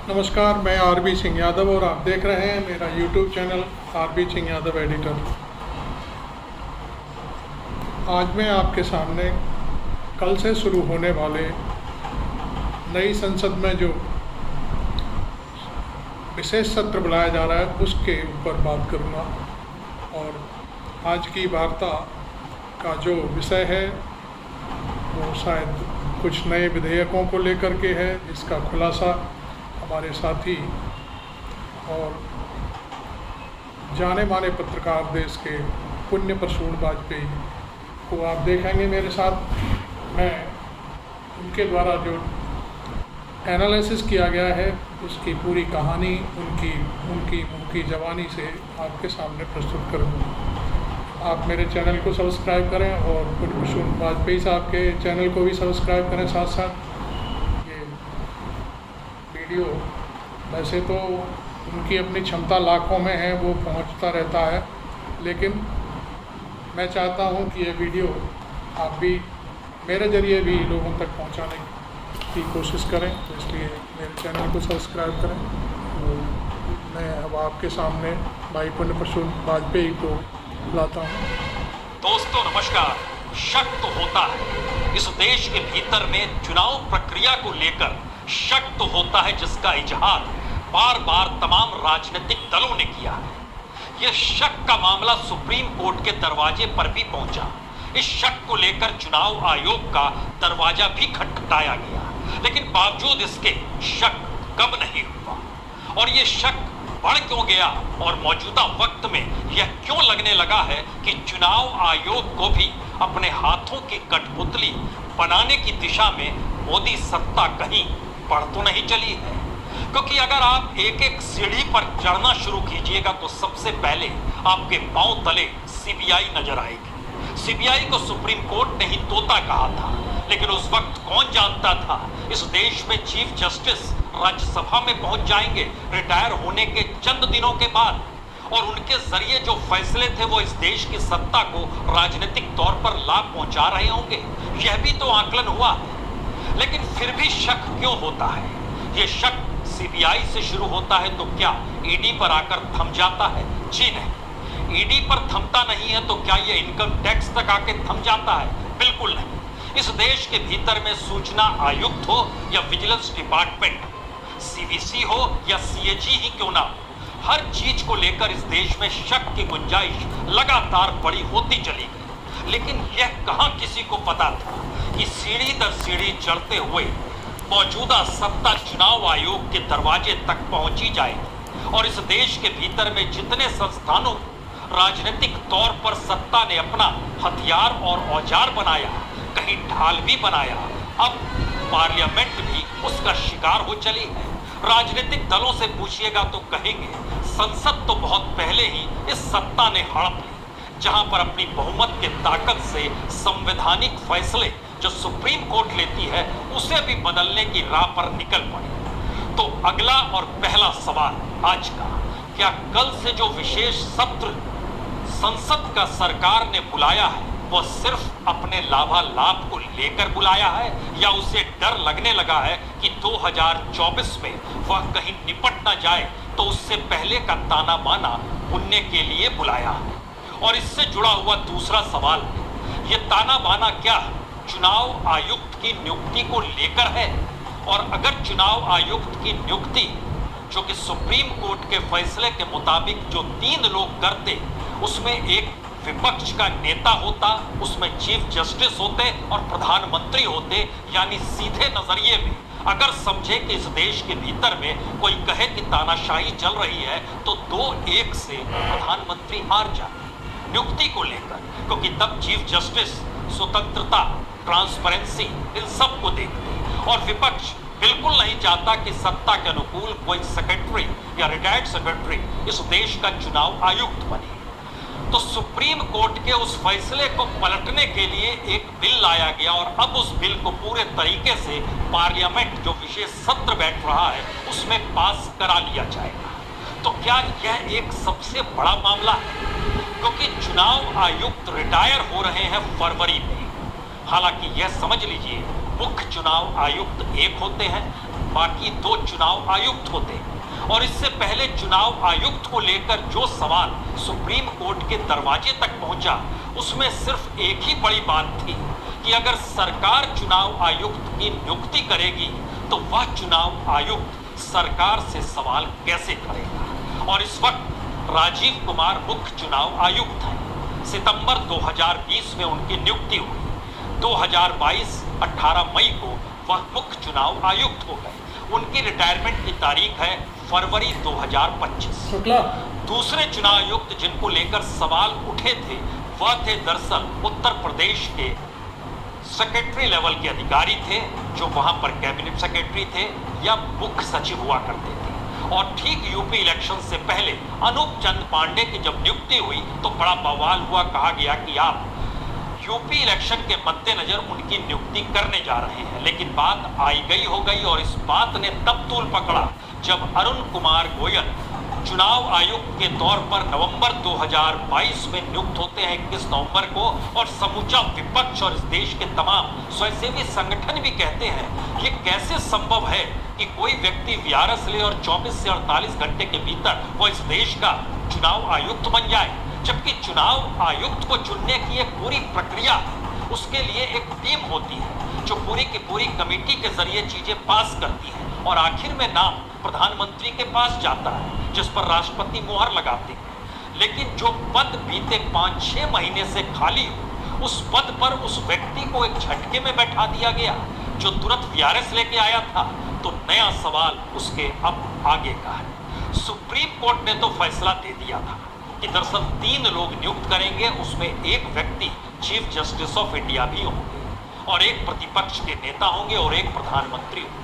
नमस्कार, मैं आरबी सिंह यादव और आप देख रहे हैं मेरा YouTube channel R B Singh Yadav editor. आज मैं आपके सामने कल से शुरू होने वाले नई संसद में जो विशेष सत्र बुलाया जा रहा है उसके ऊपर बात करूँगा। और आज की वार्ता का जो विषय है वो शायद कुछ नए विधेयकों को लेकर के है, जिसका खुलासा हमारे साथी और जाने माने पत्रकार देश के पुण्य प्रसून वाजपेयी को आप देखेंगे मेरे साथ। मैं उनके द्वारा जो एनालिसिस किया गया है उसकी पूरी कहानी उनकी जवानी से आपके सामने प्रस्तुत करूँगा। आप मेरे चैनल को सब्सक्राइब करें और पुण्य प्रसून वाजपेयी साहब के चैनल को भी सब्सक्राइब करें। साथ साथ वीडियो वैसे तो उनकी अपनी क्षमता लाखों में है, वो पहुंचता रहता है, लेकिन मैं चाहता हूं कि ये वीडियो आप भी मेरे ज़रिए भी लोगों तक पहुंचाने की कोशिश करें, तो इसलिए मेरे चैनल को सब्सक्राइब करें। तो मैं अब आपके सामने भाई पुण्य प्रसून वाजपेयी को लाता हूँ। दोस्तों नमस्कार। शक तो होता है इस देश के भीतर में चुनाव प्रक्रिया को लेकर, शक तो होता है जिसका इजहार बार बार तमाम राजनीतिक दलों ने किया है। यह शक का मामला सुप्रीम कोर्ट के दरवाजे पर भी पहुंचा। इस शक को लेकर चुनाव आयोग का दरवाजा भी खटखटाया गया, लेकिन बावजूद इसके शक कम नहीं हुआ। और यह शक बढ़ क्यों गया और मौजूदा वक्त में यह क्यों लगने लगा है कि चुनाव आयोग को भी अपने हाथों की कठपुतली बनाने की दिशा में मोदी सत्ता कहीं बढ़ तो नहीं चली है। क्योंकि अगर आप एक एक सीढ़ी पर चढ़ना शुरू कीजिएगा तो सबसे पहले आपके पांव तले सीबीआई नजर आएगी। सीबीआई को सुप्रीम कोर्ट ने ही तोता कहा था, लेकिन उस वक्त कौन जानता था इस देश में चीफ जस्टिस राज्यसभा में पहुंच जाएंगे रिटायर होने के चंद दिनों के बाद, और उनके जरिए जो फैसले थे वो इस देश की सत्ता को राजनीतिक तौर पर लाभ पहुंचा रहे होंगे। यह भी तो आकलन हुआ, लेकिन फिर भी शक क्यों होता है? यह शक सीबीआई से शुरू होता है तो क्या ईडी पर आकर थम जाता है? जी नहीं, ईडी पर थमता नहीं है तो क्या यह इनकम टैक्स तक आके थम जाता है? बिल्कुल नहीं। इस देश के भीतर में सूचना आयुक्त हो या विजिलेंस डिपार्टमेंट, सीवीसी हो या सीएजी ही क्यों ना हो, हर चीज को लेकर इस देश में शक की गुंजाइश लगातार बड़ी होती चली गई। लेकिन यह कहां किसी को पता था कि सीढ़ी दर सीढ़ी चढ़ते हुए मौजूदा सत्ता चुनाव आयोग के दरवाजे तक पहुंची जाएगी, और इस देश के भीतर में जितने संस्थानों राजनीतिक तौर पर सत्ता ने अपना हथियार और औजार बनाया, कहीं ढाल भी बनाया, अब पार्लियामेंट भी उसका शिकार हो चली है। राजनीतिक दलों से पूछिएगा तो कहेंगे संसद तो बहुत पहले ही इस सत्ता ने हड़प ली, जहां पर अपनी बहुमत के ताकत से संवैधानिक फैसले जो सुप्रीम कोर्ट लेती है उसे भी बदलने की राह पर निकल पड़ी। तो अगला और पहला सवाल आज का, क्या कल से जो विशेष सत्र संसद का सरकार ने बुलाया है वह सिर्फ अपने लाभालाभ को लेकर बुलाया है, या उसे डर लगने लगा है कि 2024 में वह कहीं निपट ना जाए तो उससे पहले का ताना बाना बुनने के लिए बुलाया है? और इससे जुड़ा हुआ दूसरा सवाल, ये ताना बाना क्या चुनाव आयुक्त की नियुक्ति को लेकर है? और अगर चुनाव आयुक्त की नियुक्ति जो कि सुप्रीम कोर्ट के फैसले के मुताबिक जो 3 लोग करते, उसमें एक विपक्ष का नेता होता, उसमें चीफ जस्टिस होते और प्रधानमंत्री होते, यानी सीधे नजरिए में अगर समझे कि इस देश के भीतर में कोई कहे कि तानाशाही चल रही है तो 2-1 से प्रधानमंत्री हार जाते नियुक्ति को लेकर, क्योंकि तब चीफ जस्टिस स्वतंत्रता, ट्रांसपेरेंसी इन सब को देखते, और विपक्ष बिल्कुल नहीं चाहता कि सत्ता के अनुकूल कोई सेक्रेटरी या रिटायर्ड सेक्रेटरी इस देश का चुनाव आयुक्त बने। तो सुप्रीम कोर्ट के उस फैसले को पलटने के लिए एक बिल लाया गया, और अब उस बिल को पूरे तरीके से पार्लियामेंट जो विशेष सत्र बैठ रहा है उसमें पास करा लिया जाएगा। तो क्या यह एक सबसे बड़ा मामला है? क्योंकि चुनाव आयुक्त रिटायर हो रहे हैं फरवरी में। हालांकि यह समझ लीजिए मुख्य चुनाव आयुक्त एक होते हैं, बाकी 2 चुनाव आयुक्त होते हैं। और इससे पहले चुनाव आयुक्त को लेकर जो सवाल सुप्रीम कोर्ट के दरवाजे तक पहुंचा, उसमें सिर्फ एक ही बड़ी बात थी कि अगर सरकार चुनाव आयुक्त की नियुक्ति करेगी तो वह चुनाव आयुक्त सरकार से सवाल कैसे करेगा। और इस वक्त राजीव कुमार मुख्य चुनाव आयुक्त हैं। सितंबर 2020 में उनकी नियुक्ति हुई। 2022 18 मई को वह मुख्य चुनाव आयुक्त हो गए। उनकी रिटायरमेंट की तारीख है फरवरी 2025। दूसरे चुनाव आयुक्त जिनको लेकर सवाल उठे थे वह थे दरअसल उत्तर प्रदेश के सेक्रेटरी लेवल के अधिकारी थे, जो वहां पर कैबिनेट सेक्रेटरी थे या मुख्य सचिव हुआ करते थे। और ठीक यूपी इलेक्शन से पहले अनूप चंद पांडे की जब नियुक्ति हुई तो बड़ा बवाल हुआ। कहा गया कि आप यूपी इलेक्शन के मद्देनजर उनकी नियुक्ति करने जा रहे हैं। लेकिन बात आई गई हो गई और इस बात ने तब तूल पकड़ा जब अरुण कुमार गोयल चुनाव आयुक्त के तौर पर नवंबर 2022 में नियुक्त होते हैं 21 नवंबर को। और समूचा विपक्ष और इस देश के तमाम स्वयंसेवी संगठन भी कहते हैं ये कैसे संभव है कि कोई व्यक्ति वीआरएस ले और 24 से 48 घंटे के भीतर वो इस देश का चुनाव आयुक्त बन जाए, जबकि चुनाव आयुक्त को चुनने की एक पूरी प्रक्रिया है। उसके लिए एक टीम होती है जो पूरी की पूरी कमेटी के जरिए चीजें पास करती है और आखिर में नाम प्रधानमंत्री के पास जाता है जिस पर राष्ट्रपति मोहर लगाते हैं। लेकिन जो पद बीते 5-6 महीने से खाली हो, उस पद पर उस व्यक्ति को एक झटके में बैठा दिया गया जो तुरंत वीआरएस लेके आया था। तो नया सवाल उसके अब आगे का है। सुप्रीम कोर्ट ने तो फैसला दे दिया था कि दरअसल 3 लोग नियुक्त करेंगे, उसमें एक व्यक्ति चीफ जस्टिस ऑफ इंडिया भी होंगे और एक प्रतिपक्ष के नेता होंगे और एक प्रधानमंत्री होंगे।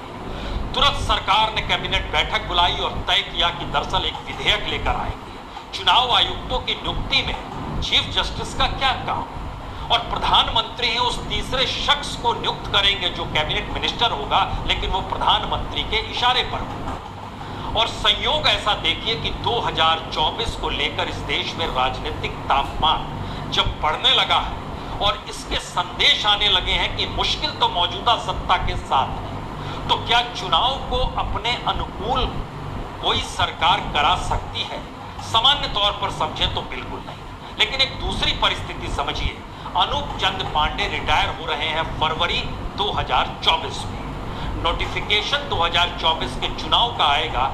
तुरंत सरकार ने कैबिनेट बैठक बुलाई और तय किया कि दरअसल एक विधेयक लेकर आएंगे। चुनाव आयुक्तों की नियुक्ति में चीफ जस्टिस का क्या काम, और प्रधानमंत्री ही उस तीसरे शख्स को नियुक्त करेंगे जो कैबिनेट मिनिस्टर होगा, लेकिन वो प्रधानमंत्री के इशारे पर होगा। और संयोग ऐसा देखिए कि 2024 को लेकर इस देश में राजनीतिक तापमान जब बढ़ने लगा है और इसके संदेश आने लगे हैं कि मुश्किल तो मौजूदा सत्ता के साथ है, तो क्या चुनाव को अपने अनुकूल कोई सरकार करा सकती है? सामान्य तौर पर समझे तो बिल्कुल नहीं। लेकिन एक दूसरी परिस्थिति समझिए, अनूप चंद पांडे रिटायर हो रहे हैं फरवरी 2024 में। नोटिफिकेशन 2024 के चुनाव का आएगा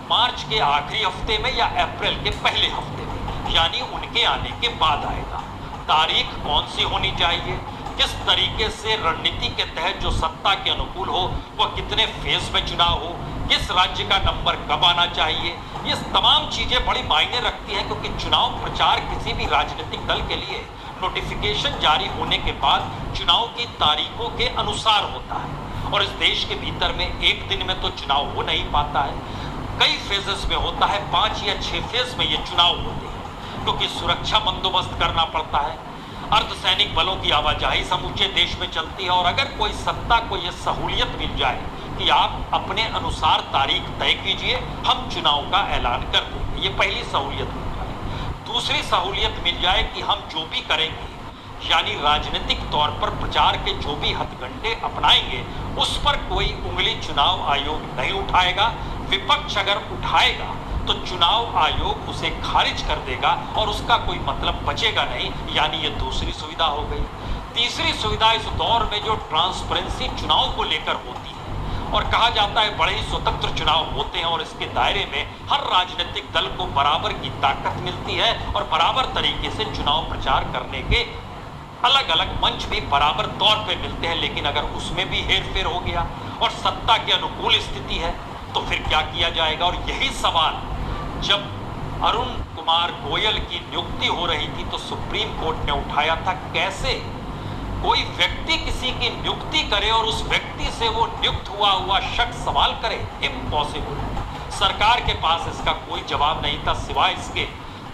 मार्च के आखिरी हफ्ते में या अप्रैल के पहले हफ्ते में, यानी उनके आने के बाद आएगा। तारीख कौन सी होनी चाहिए, किस तरीके से रणनीति के तहत जो सत्ता के अनुकूल हो, वह कितने फेज में चुनाव हो, किस राज्य का नंबर कब आना चाहिए, ये तमाम चीजें बड़ी मायने रखती हैं। क्योंकि चुनाव प्रचार किसी भी राजनीतिक दल के लिए नोटिफिकेशन जारी होने के बाद चुनाव की तारीखों के अनुसार होता है और इस देश के भीतर में एक दिन में तो चुनाव हो नहीं पाता है, कई फेजेस में होता है। 5 या 6 फेज में ये चुनाव होते हैं क्योंकि सुरक्षा बंदोबस्त करना पड़ता है, अर्धसैनिक बलों की आवाजाही समूचे देश में चलती है। और अगर कोई सत्ता को यह सहूलियत मिल जाए कि आप अपने अनुसार तारीख तय कीजिए, हम चुनाव का ऐलान कर देंगे, ये पहली सहूलियत मिल जाए। दूसरी सहूलियत मिल जाए कि हम जो भी करेंगे, यानी राजनीतिक तौर पर प्रचार के जो भी हथकंडे अपनाएंगे, उस पर कोई उंगली चुनाव आयोग नहीं उठाएगा। विपक्ष अगर उठाएगा तो चुनाव आयोग उसे खारिज कर देगा और उसका कोई मतलब बचेगा नहीं, यानी ये दूसरी सुविधा हो गई। तीसरी सुविधा इस दौर में जो ट्रांसपेरेंसी चुनाव को लेकर होती है और कहा जाता है बड़े ही स्वतंत्र चुनाव होते हैं और इसके दायरे में हर राजनीतिक दल को बराबर की ताकत मिलती है और बराबर तरीके से चुनाव प्रचार करने के अलग अलग मंच भी बराबर तौर पे मिलते हैं। लेकिन अगर उसमें भी हेरफेर हो गया और सत्ता के अनुकूल स्थिति है तो फिर क्या किया जाएगा? और यही सवाल जब अरुण कुमार गोयल की नियुक्ति हो रही थी तो सुप्रीम कोर्ट ने उठाया था। कैसे कोई व्यक्ति किसी की नियुक्ति करे और उस व्यक्ति से वो नियुक्त हुआ शख्स सवाल करे, इम्पॉसिबल। सरकार के पास इसका कोई जवाब नहीं था, सिवाय इसके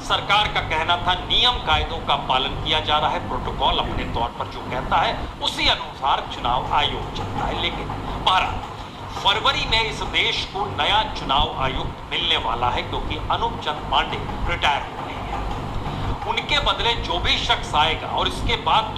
सरकार का कहना था नियम कायदों का पालन किया जा रहा है, प्रोटोकॉल अपने तौर पर जो कहता है उसी अनुसार चुनाव आयोग चलता है। लेकिन बहरहाल फरवरी में इस देश को नया चुनाव आयुक्त मिलने वाला है क्योंकि अनूप चंद पांडे रिटायर हो रहे हैं। उनके बदले जो भी शख्स आएगा और इसके बाद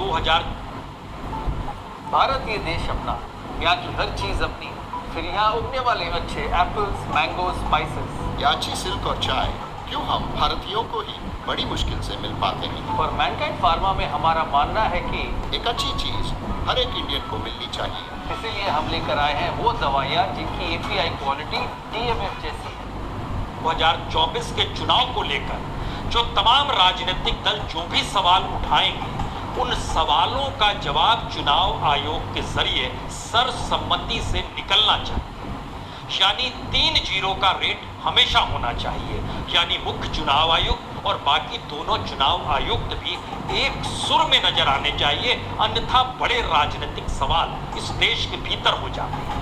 भारत ये देश अपना, यहाँ की हर चीज अपनी, फिर यहाँ उगने वाले अच्छे एप्पल्स, मैंगो, स्पाइसेस। याची सिल्क और चाय क्यों हम भारतीयों को ही बड़ी मुश्किल से मिल पाते हैं। पर मैनकाइंड फार्मा में हमारा मानना है कि एक अच्छी चीज हर एक इंडियन को मिलनी चाहिए। इसीलिए हम लेकर आए हैं वो दवाइयाँ जिनकी एपीआई क्वालिटी डीएमएफ जैसी है। 2024 के चुनाव को लेकर जो तमाम राजनीतिक दल जो भी सवाल उठाएंगे, उन सवालों का जवाब चुनाव आयोग के जरिए सर्वसम्मति से निकलना चाहिए। यानी 3-0 का रेट हमेशा होना चाहिए। यानी मुख्य चुनाव आयुक्त और बाकी दोनों चुनाव आयुक्त भी एक सुर में नजर आने चाहिए, अन्यथा बड़े राजनीतिक सवाल इस देश के भीतर हो जाते हैं।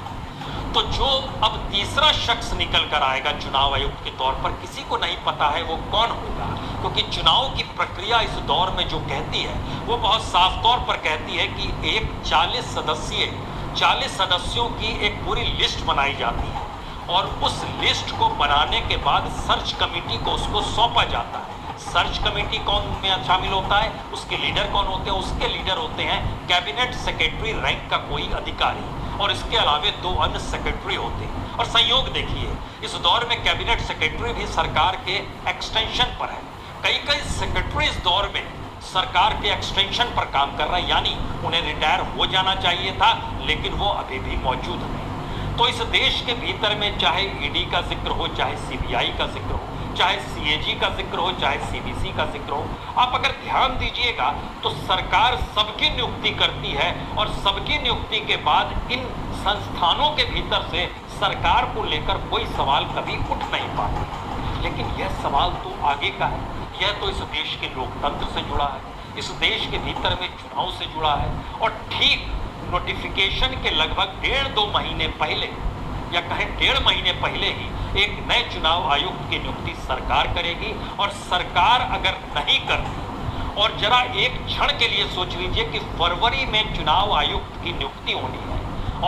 तो जो अब तीसरा शख्स निकल कर आएगा चुनाव आयुक्त के तौर पर, किसी को नहीं पता है वो कौन होगा, क्योंकि चुनाव की प्रक्रिया इस दौर में जो कहती है वो बहुत साफ तौर पर कहती है कि एक 40 सदस्यों की एक पूरी लिस्ट बनाई जाती है और उस लिस्ट को बनाने के बाद सर्च कमेटी को उसको सौंपा जाता है। सर्च कमेटी कौन में शामिल होता है, उसके लीडर कौन होते हैं? उसके लीडर होते हैं कैबिनेट सेक्रेटरी रैंक का कोई अधिकारी, और इसके अलावे 2 अन्य सेक्रेटरी होते हैं। और संयोग देखिए, इस दौर में कैबिनेट सेक्रेटरी भी सरकार के एक्सटेंशन पर है। कई सेक्रेटरी इस दौर में सरकार के एक्सटेंशन पर काम कर रहा है, यानी उन्हें रिटायर हो जाना चाहिए था, लेकिन वो अभी भी मौजूद नहीं। तो इस देश के भीतर में चाहे ईडी का जिक्र हो, चाहे सीबीआई का जिक्र हो, चाहे सीएजी का जिक्र हो, चाहे सीबीसी का जिक्र हो, आप अगर ध्यान दीजिएगा तो सरकार सबकी नियुक्ति करती है और सबकी नियुक्ति के बाद इन संस्थानों के भीतर से सरकार को लेकर कोई सवाल कभी उठ नहीं पाता। लेकिन यह सवाल तो आगे का है, यह तो इस देश के लोकतंत्र से जुड़ा है, इस देश के भीतर में चुनाव से जुड़ा है। और ठीक नोटिफिकेशन के लगभग 1.5-2 महीने पहले, या कहें 1.5 महीने पहले ही एक नए चुनाव आयुक्त की नियुक्ति सरकार करेगी। और सरकार अगर नहीं करती, और जरा एक क्षण के लिए सोच लीजिए कि फरवरी में चुनाव आयुक्त की नियुक्ति होनी है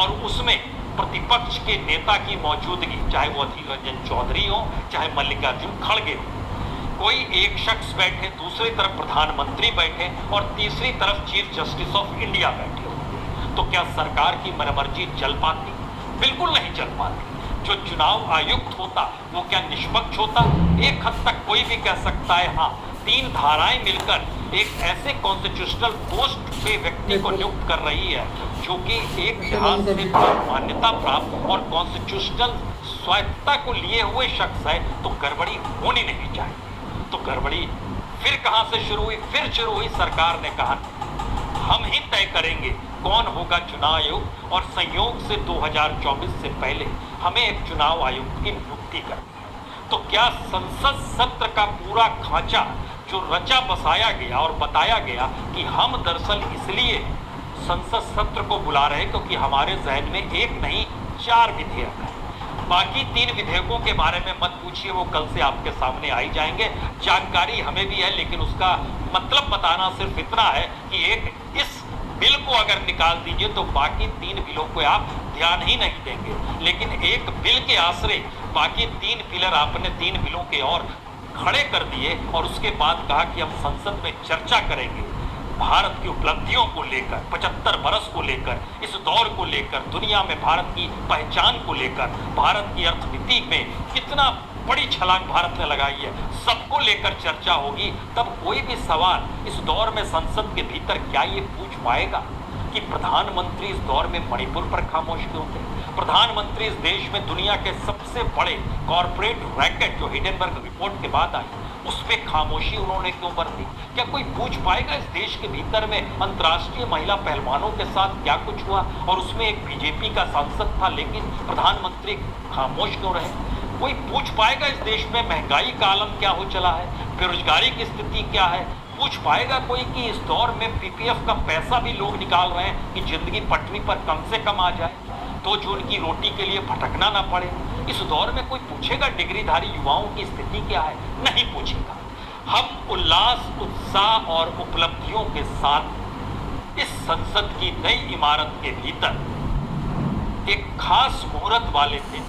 और उसमें प्रतिपक्ष के नेता की मौजूदगी, चाहे वो अधीर रंजन चौधरी हो, चाहे मल्लिकार्जुन खड़गे हो, कोई एक शख्स बैठे, दूसरी तरफ प्रधानमंत्री बैठे और तीसरी तरफ चीफ जस्टिस ऑफ इंडिया बैठे हो, तो क्या सरकार की मनमर्जी चल पाती? बिल्कुल नहीं चल पाती। जो चुनाव आयुक्त होता वो क्या निष्पक्ष होता? एक हद तक कोई भी कह सकता है हाँ, 3 धाराएं मिलकर एक ऐसे कॉन्स्टिट्यूशनल पोस्ट पे व्यक्ति को नियुक्त कर रही है जो कि एक लिहाज से मान्यता प्राप्त और कॉन्स्टिट्यूशनल स्वायत्तता को लिए हुए शख्स है, तो गड़बड़ी होनी नहीं चाहिए। तो गड़बड़ी फिर कहां से शुरू हुई? फिर शुरू हुई सरकार ने कहा हम ही तय करेंगे कौन होगा चुनाव आयुक्त, और संयोग से 2024 से पहले हमें एक चुनाव आयुक्त की नियुक्ति करनी है। तो क्या संसद सत्र का पूरा खांचा जो रचा बसाया गया और बताया गया कि हम दरअसल इसलिए संसद सत्र को बुला रहे क्योंकि हमारे जहन में एक नहीं 4 विधेयक है, बाकी 3 विधेयकों के बारे में मत पूछिए, वो कल से आपके सामने आई जाएंगे। जानकारी हमें भी है, लेकिन उसका मतलब बताना सिर्फ इतना है कि एक इस बिल को अगर निकाल दीजिए तो बाकी 3 बिलों को आप ध्यान ही नहीं देंगे। लेकिन एक बिल के आसरे बाकी 3 पिलर आपने 3 बिलों के और खड़े कर दिए और उसके बाद कहा कि हम संसद में चर्चा करेंगे भारत की उपलब्धियों को लेकर, 75 बरस को लेकर, इस दौर को लेकर, दुनिया में भारत की पहचान को लेकर, भारत की अर्थनीति में कितना बड़ी छलांग भारत ने लगाई है, सबको लेकर चर्चा होगी। तब कोई भी सवाल इस दौर में संसद के भीतर क्या ये पूछ पाएगा कि प्रधानमंत्री इस दौर में मणिपुर पर खामोश क्यों थे? प्रधानमंत्री इस देश में दुनिया के सबसे बड़े कॉरपोरेट रैकेट जो हिडेनबर्ग रिपोर्ट के बाद आई, उस पर खामोशी उन्होंने क्यों बरती? क्या कोई पूछ पाएगा इस देश के भीतर में अंतर्राष्ट्रीय महिला पहलवानों के साथ क्या कुछ हुआ और उसमें एक बीजेपी का सांसद था, लेकिन प्रधानमंत्री खामोश क्यों रहे? कोई पूछ पाएगा इस देश में महंगाई का आलम क्या हो चला है, बेरोजगारी की स्थिति क्या है? पूछ पाएगा कोई कि इस दौर में पीपीएफ का पैसा भी लोग निकाल रहे हैं कि जिंदगी पटरी पर कम से कम आ जाए, तो जो उनकी रोटी के लिए भटकना ना पड़े? इस दौर में कोई पूछेगा डिग्रीधारी युवाओं की स्थिति क्या है? नहीं पूछेगा। हम उल्लास, उत्साह और उपलब्धियों के साथ इस संसद की नई इमारत के भीतर एक खास मुहूर्त वाले दिन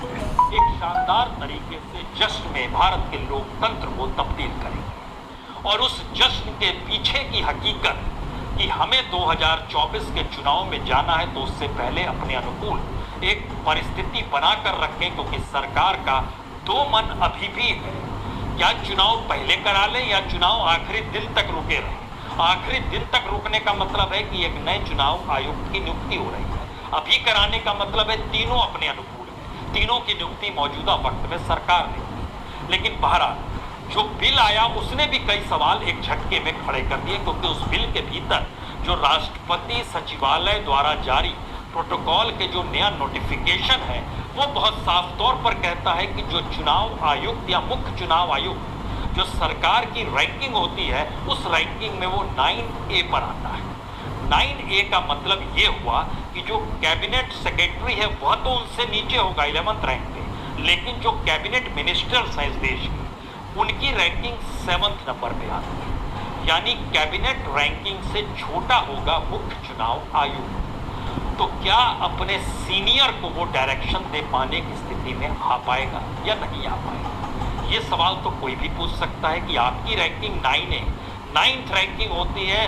एक शानदार तरीके से जश्न में भारत के लोकतंत्र को तब्दील करेंगे। और उस जश्न के पीछे की हकीकत कि हमें 2024 के चुनाव में जाना है, तो उससे पहले अपने अनुकूल एक परिस्थिति बनाकर रखें, क्योंकि सरकार का दो मन अभी भी है, क्या चुनाव पहले करा लें या चुनाव आखिरी दिन तक रुके रहें। आखिरी दिन तक रुकने का मतलब है कि एक नए चुनाव आयुक्त की नियुक्ति हो रही है, अभी कराने का मतलब है तीनों अपने अनुकूल है, तीनों की नियुक्ति मौजूदा वक्त में सरकार ने की। लेकिन बहरहाल जो बिल आया उसने भी कई सवाल एक झटके में खड़े कर दिए, क्योंकि उस बिल के भीतर जो राष्ट्रपति सचिवालय द्वारा जारी प्रोटोकॉल के जो नया नोटिफिकेशन है वो बहुत साफ तौर पर कहता है कि जो चुनाव आयुक्त या मुख्य चुनाव आयुक्त जो सरकार की रैंकिंग होती है उस रैंकिंग में वो 9A पर आता है। 9A का मतलब ये हुआ कि जो कैबिनेट सेक्रेटरी है वह तो उनसे नीचे होगा 11th रैंक पे, लेकिन जो कैबिनेट मिनिस्टर्स हैं इस देश की उनकी रैंकिंग 7th नंबर पे आती है, यानी कैबिनेट रैंकिंग से छोटा होगा मुख्य चुनाव आयुक्त। तो क्या अपने सीनियर को वो डायरेक्शन दे पाने की स्थिति में आ पाएगा या नहीं आ पाएगा, ये सवाल तो कोई भी पूछ सकता है। कि आपकी रैंकिंग 9A, 9th रैंकिंग होती है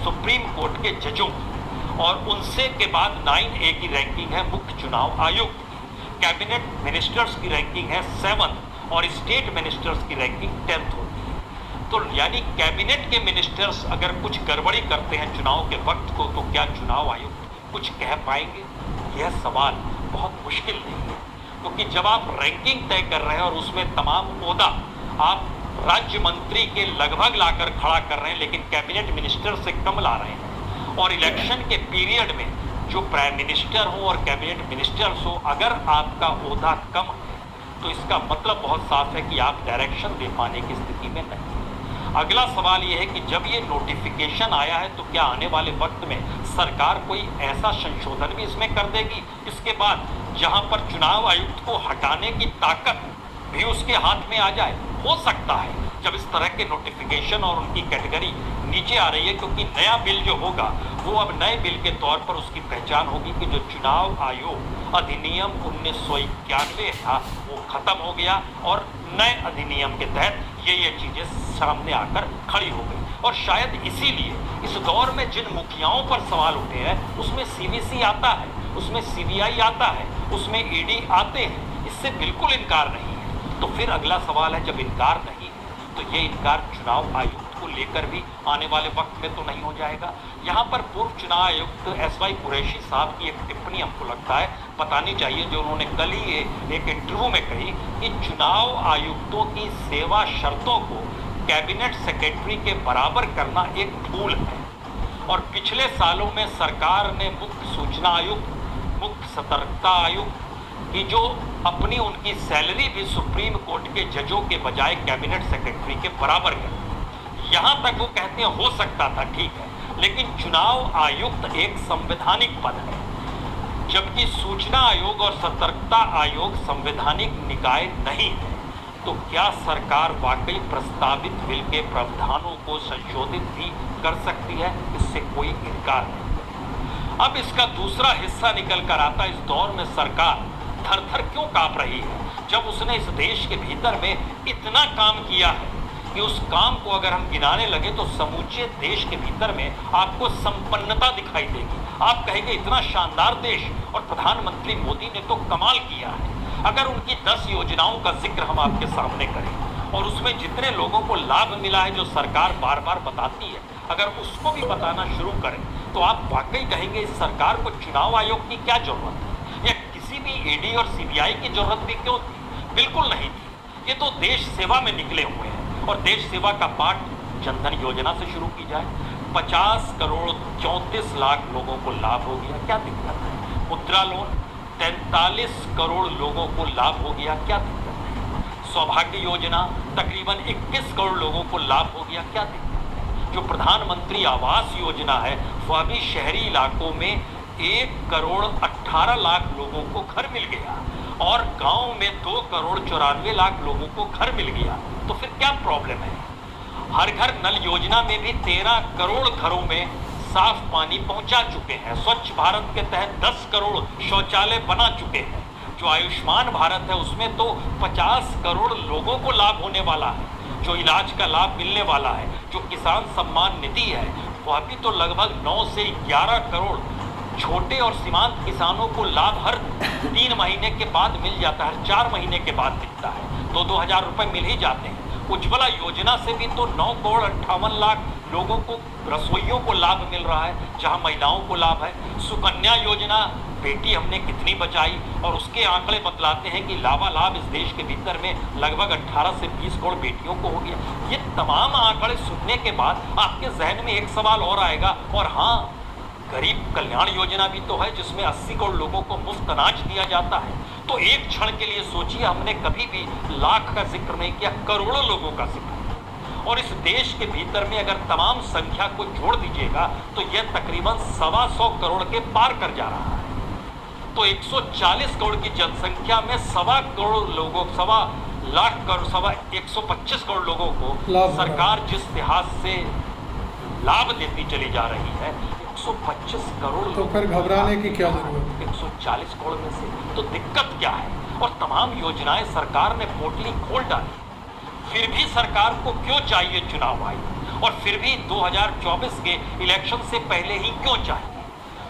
सुप्रीम कोर्ट के जजों की, और उनसे के बाद 9A की रैंकिंग है मुख्य चुनाव आयुक्त की। कैबिनेट मिनिस्टर्स की रैंकिंग है 7th और स्टेट मिनिस्टर्स की रैंकिंग 10th होती है। तो यानी कैबिनेट के मिनिस्टर्स अगर कुछ गड़बड़ी करते हैं चुनाव के वक्त को, तो क्या चुनाव आयुक्त कुछ कह पाएंगे? यह सवाल बहुत मुश्किल नहीं है, क्योंकि जब आप रैंकिंग तय कर रहे हैं और उसमें तमाम ओहदा आप राज्य मंत्री के लगभग लाकर खड़ा कर रहे हैं, लेकिन कैबिनेट मिनिस्टर से कम ला रहे हैं, और इलेक्शन के पीरियड में जो प्राइम मिनिस्टर हो और कैबिनेट मिनिस्टर्स हो अगर आपका ओहदा कम है तो इसका मतलब बहुत साफ है कि आप डायरेक्शन दे पाने की स्थिति में नहीं। अगला सवाल यह है कि जब ये नोटिफिकेशन आया है तो क्या आने वाले वक्त में सरकार कोई ऐसा संशोधन भी इसमें कर देगी इसके बाद जहां पर चुनाव आयुक्त को हटाने की ताकत भी उसके हाथ में आ जाए? हो सकता है जब इस तरह के नोटिफिकेशन और उनकी कैटेगरी नीचे आ रही है, क्योंकि नया बिल जो होगा वो अब नए बिल के तौर पर उसकी पहचान होगी कि जो चुनाव आयोग अधिनियम 1991 था वो खत्म हो गया और नए अधिनियम के तहत ये चीजें सामने आकर खड़ी हो गई। और शायद इसीलिए इस दौर में जिन मुखियाओं पर सवाल उठे हैं उसमें CVC आता है, उसमें CBI आता है, उसमें ED आते हैं, इससे बिल्कुल इनकार नहीं है। तो फिर अगला सवाल है, जब इनकार नहीं है तो ये इनकार चुनाव आयुक्त को लेकर भी आने वाले वक्त में तो नहीं हो जाएगा? यहाँ पर पूर्व चुनाव आयुक्त SY कुरैशी साहब की एक टिप्पणी हमको लगता है बतानी चाहिए, जो उन्होंने कल ही एक इंटरव्यू में कही कि चुनाव आयुक्तों की सेवा शर्तों को कैबिनेट सेक्रेटरी के बराबर करना एक भूल है। और पिछले सालों में सरकार ने मुख्य सूचना आयुक्त, मुख्य सतर्कता आयुक्त की जो अपनी उनकी सैलरी भी सुप्रीम कोर्ट के जजों के बजाय कैबिनेट सेक्रेटरी के बराबर कर, यहाँ तक वो कहते हैं हो सकता था, ठीक है, लेकिन चुनाव आयुक्त एक संवैधानिक पद है, जबकि सूचना आयोग और सतर्कता आयोग संवैधानिक निकाय नहीं है। तो क्या सरकार वाकई प्रस्तावित बिल के प्रावधानों को संशोधित भी कर सकती है? इससे कोई इनकार नहीं। अब इसका दूसरा हिस्सा निकल कर आता, इस दौर में सरकार थर थर क्यों कांप रही है, जब उसने इस देश के भीतर में इतना काम किया है कि उस काम को अगर हम गिनाने लगे तो समूचे देश के भीतर में आपको संपन्नता दिखाई देगी। आप कहेंगे इतना शानदार देश, और प्रधानमंत्री मोदी ने तो कमाल किया है। अगर उनकी 10 योजनाओं का जिक्र हम आपके सामने करें और उसमें जितने लोगों को लाभ मिला है जो सरकार बार बार बताती है, अगर उसको भी बताना शुरू करें तो आप वाकई कहेंगे इस सरकार को चुनाव आयोग की क्या जरूरत है, या किसी भी ED और CBI की जरूरत भी क्यों थी? बिल्कुल नहीं थी। ये तो देश सेवा में निकले हुए हैं, और देश सेवा का पाठ जनधन योजना से शुरू की जाए, 50 करोड़ 34 लाख लोगों को लाभ हो गया, क्या दिक्कत है? मुद्रा लोन 43 करोड़ लोगों को लाभ हो गया, क्या दिक्कत है? सौभाग्य योजना तकरीबन 21 करोड़ लोगों को लाभ हो गया, क्या दिक्कत है? जो प्रधानमंत्री आवास योजना है वह भी शहरी इलाकों में 1 करोड़ 18 लाख लोगों को घर मिल गया, और गांव में 2 करोड़ 94 लाख लोगों को घर मिल गया। तो फिर क्या प्रॉब्लम है? हर घर नल योजना में भी 13 करोड़ घरों में साफ पानी पहुंचा चुके हैं। स्वच्छ भारत के तहत 10 करोड़ शौचालय बना चुके हैं। जो आयुष्मान भारत है उसमें तो 50 करोड़ लोगों को लाभ होने वाला है, जो इलाज का लाभ मिलने वाला है। जो किसान सम्मान निधि है वह भी तो लगभग 9 से 11 करोड़ छोटे और सीमांत किसानों को लाभ हर 3 महीने के बाद मिल जाता है, 4 महीने के बाद मिलता है, 2-2 हजार रुपए मिल ही जाते हैं। उज्ज्वला योजना से भी तो 9,58,00,000 लोगों को, रसोइयों को लाभ मिल रहा है, जहां महिलाओं को लाभ है। सुकन्या योजना, बेटी हमने कितनी बचाई, और उसके आंकड़े बतलाते हैं कि लाभालाभ इस देश के भीतर में लगभग 18 से 20 करोड़ बेटियों को हो गया। ये तमाम आंकड़े सुनने के बाद आपके जहन में एक सवाल और आएगा, और हाँ, गरीब कल्याण योजना भी तो है जिसमें 80 करोड़ लोगों को मुफ्त अनाज दिया जाता है। तो एक क्षण के लिए सोचिए, हमने कभी भी लाख का जिक्र नहीं किया, करोड़ों लोगों का जिक्र। और इस देश के भीतर में अगर तमाम संख्या को जोड़ दीजिएगा तो यह तकरीबन 125 करोड़ के पार कर जा रहा है। तो 140 करोड़ की जनसंख्या में 1.25 करोड़ लोगों, 1.25 लाख करोड़, 125 करोड़ लोगों को सरकार जिस लिहाज से लाभ देती चली जा रही है, 125 करोड़, तो फिर घबराने की क्या जरूरत? 140 करोड़ में से तो दिक्कत क्या है? और तमाम योजनाएं सरकार ने पोटली खोल डाली, फिर भी सरकार को क्यों चाहिए चुनाव आयोग, और फिर भी 2024 के इलेक्शन से पहले ही क्यों चाहिए?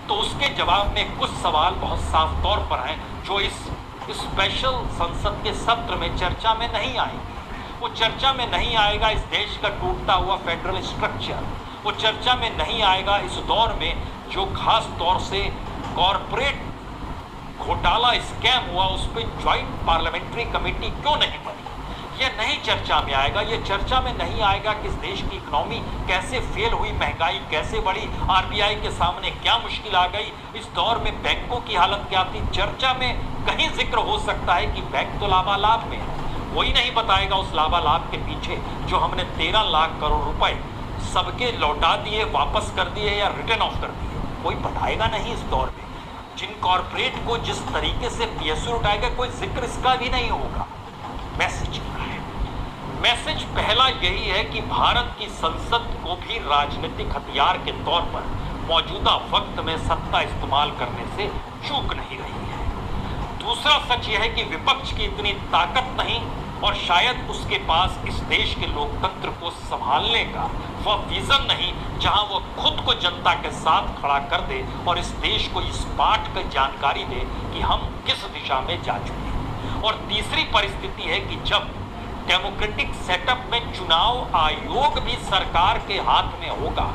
तो उसके जवाब में कुछ सवाल बहुत साफ तौर पर हैं जो इस स्पेशल संसद के सत्र में चर्चा में नहीं आएंगे। वो चर्चा में नहीं आएगा इस देश का टूटता हुआ फेडरल स्ट्रक्चर, वो चर्चा में नहीं आएगा इस दौर में जो खास तौर से कॉरपोरेट घोटाला स्कैम हुआ, उस पर ज्वाइंट पार्लियामेंट्री कमेटी क्यों नहीं बनी, ये नहीं चर्चा में आएगा। ये चर्चा में नहीं आएगा कि इस देश की इकोनॉमी कैसे फेल हुई, महंगाई कैसे बढ़ी, आरबीआई के सामने क्या मुश्किल आ गई, इस दौर में बैंकों की हालत क्या थी। चर्चा में कहीं जिक्र हो सकता है कि बैंक तो लाभालाभ में है, कोई नहीं बताएगा उस लाभालाभ के पीछे जो हमने 13 लाख करोड़ रुपए सबके लौटा दिए, वापस कर दिए या रिटर्न ऑफ कर दिए, कोई बताएगा नहीं इस दौर में। जिन कॉरपोरेट को जिस तरीके से पीएसयू उठाएगा, कोई जिक्र इसका भी नहीं होगा। मैसेज क्या है? मैसेज पहला यही है कि भारत की संसद को भी राजनीतिक हथियार के तौर पर मौजूदा वक्त में सत्ता इस्तेमाल करने से चूक नहीं रही है। दूसरा सच यह है कि विपक्ष की इतनी ताकत नहीं, और शायद उसके पास इस देश के लोकतंत्र को संभालने का वह विजन नहीं जहां वो खुद को जनता के साथ खड़ा कर दे और इस देश को इस बात की जानकारी दे कि हम किस दिशा में जा चुके हैं। और तीसरी परिस्थिति है कि जब डेमोक्रेटिक सेटअप में चुनाव आयोग भी सरकार के हाथ में होगा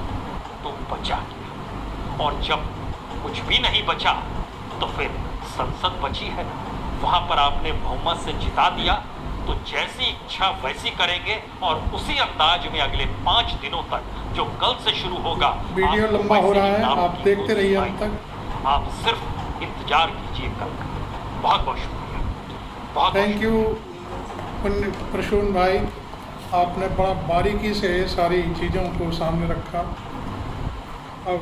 तो बचा क्या, और जब कुछ भी नहीं बचा तो फिर संसद बची है, वहां पर आपने बहुमत से जिता दिया, तो जैसी इच्छा वैसी करेंगे और उसी अंदाज में अगले 5 दिनों तक जो कल से शुरू होगा। वीडियो लंबा हो रहा है, आप देखते रहिए अब तक, आप सिर्फ इंतजार कीजिए कल का। बहुत बहुत शुक्रिया, बहुत थैंक यू प्रसून भाई, आपने बड़ा बारीकी से सारी चीज़ों को सामने रखा। अब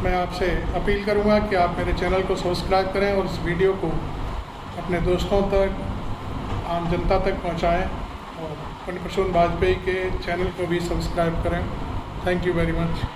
मैं आपसे अपील करूंगा कि आप मेरे चैनल को सब्सक्राइब करें और इस वीडियो को अपने दोस्तों तक, आम जनता तक पहुंचाएं, और पंडित प्रसून वाजपेयी के चैनल को भी सब्सक्राइब करें। Thank you very much.